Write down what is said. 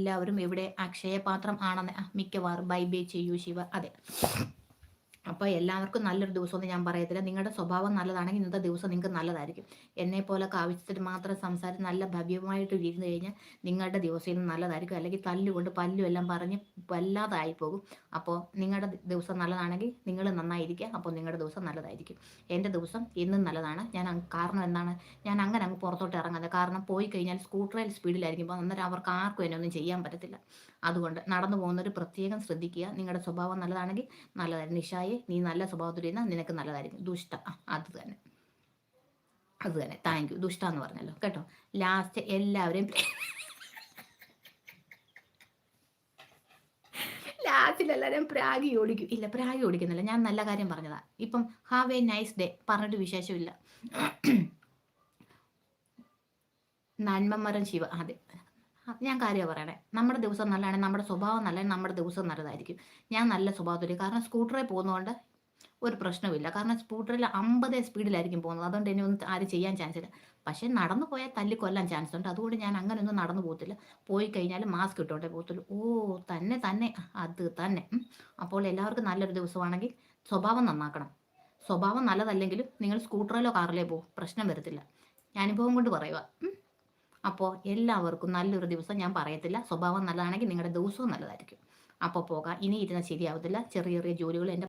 എല്ലാവരും ഇവിടെ അക്ഷയപാത്രം ആണെന്ന് മിക്കവാറും ബൈ ബൈ ചെയ്യൂ ശിവ. അതെ, അപ്പോൾ എല്ലാവർക്കും നല്ലൊരു ദിവസമെന്ന് ഞാൻ പറയത്തില്ല. നിങ്ങളുടെ സ്വഭാവം നല്ലതാണെങ്കിൽ ഇന്നത്തെ ദിവസം നിങ്ങൾക്ക് നല്ലതായിരിക്കും. എന്നെപ്പോലൊക്കെ ആവശ്യത്തിന് മാത്രം സംസാരിച്ച് നല്ല ഭവ്യമായിട്ട് ഇരുന്ന് കഴിഞ്ഞാൽ നിങ്ങളുടെ ദിവസം ഇന്ന് നല്ലതായിരിക്കും. അല്ലെങ്കിൽ തല്ലുകൊണ്ട് പല്ലും എല്ലാം പറഞ്ഞ് വല്ലാതായി പോകും. അപ്പോൾ നിങ്ങളുടെ ദിവസം നല്ലതാണെങ്കിൽ നിങ്ങൾ നന്നായിരിക്കുക. അപ്പോൾ നിങ്ങളുടെ ദിവസം നല്ലതായിരിക്കും. എൻ്റെ ദിവസം ഇന്നും നല്ലതാണ്. കാരണം എന്താണ്, ഞാൻ അങ്ങനെ അങ്ങ് പുറത്തോട്ട് ഇറങ്ങുന്നത്. കാരണം പോയി കഴിഞ്ഞാൽ സ്കൂട്ടറിൽ സ്പീഡിലായിരിക്കും. അന്നേരം അവർക്ക് ആർക്കും എന്നെ ഒന്നും ചെയ്യാൻ പറ്റത്തില്ല. അതുകൊണ്ട് നടന്നു പോകുന്നവർ പ്രത്യേകം ശ്രദ്ധിക്കുക. നിങ്ങളുടെ സ്വഭാവം നല്ലതാണെങ്കിൽ നല്ലതായിരിക്കും. നിഷായെ, നീ നല്ല സ്വഭാവത്തിലിരുന്നാൽ നിനക്ക് നല്ലതായിരിക്കും. ദുഷ്ട, അത് തന്നെ, അത് തന്നെ. Thank you. ദുഷ്ട എന്ന് പറഞ്ഞല്ലോ കേട്ടോ. ലാസ്റ്റ് എല്ലാവരെയും ലാസ്റ്റിലെല്ലാവരും പ്രാഗി ഓടിക്കും. ഇല്ല, പ്രാഗി ഓടിക്കുന്നില്ല, ഞാൻ നല്ല കാര്യം പറഞ്ഞതാ. ഇപ്പം ഹാവ് എ നൈസ് ഡേ പറഞ്ഞിട്ട് വിശേഷമില്ല. നന്മമരം ശിവ. അതെ, ഞാൻ കാര്യമാണ് പറയണേ. നമ്മുടെ ദിവസം നല്ലതാണെങ്കിൽ, നമ്മുടെ സ്വഭാവം നല്ലതാണെങ്കിൽ നമ്മുടെ ദിവസം നല്ലതായിരിക്കും. ഞാൻ നല്ല സ്വഭാവത്തിൽ, കാരണം സ്കൂട്ടറിൽ പോകുന്നതുകൊണ്ട് ഒരു പ്രശ്നമില്ല. കാരണം സ്കൂട്ടറിൽ 50 സ്പീഡിലായിരിക്കും പോകുന്നത്. അതുകൊണ്ട് എന്നെ ഒന്നും ആരും ചെയ്യാൻ ചാൻസ് ഇല്ല. പക്ഷേ നടന്നു പോയാൽ തല്ലിക്കൊല്ലാൻ ചാൻസ് ഉണ്ട്. അതുകൊണ്ട് ഞാൻ അങ്ങനെയൊന്നും നടന്നു പോകത്തില്ല. പോയി കഴിഞ്ഞാൽ മാസ്ക് ഇട്ടോണ്ടേ പോകത്തുള്ളൂ. ഓ, തന്നെ തന്നെ, അത് തന്നെ. അപ്പോൾ എല്ലാവർക്കും നല്ലൊരു ദിവസമാണെങ്കിൽ സ്വഭാവം നന്നാക്കണം. സ്വഭാവം നല്ലതല്ലെങ്കിലും നിങ്ങൾ സ്കൂട്ടറിലോ കാറിലോ പോകും, പ്രശ്നം വരത്തില്ല. ഞാൻ അനുഭവം കൊണ്ട് പറയുക. അപ്പോൾ എല്ലാവർക്കും നല്ലൊരു ദിവസം ഞാൻ പറയത്തില്ല. സ്വഭാവം നല്ലതാണെങ്കിൽ നിങ്ങളുടെ ദിവസവും നല്ലതായിരിക്കും. അപ്പോൾ പോകാം. ഇനി ഇരുന്നാൽ ശരിയാവത്തില്ല. ചെറിയ ചെറിയ ജോലികൾ എൻ്റെ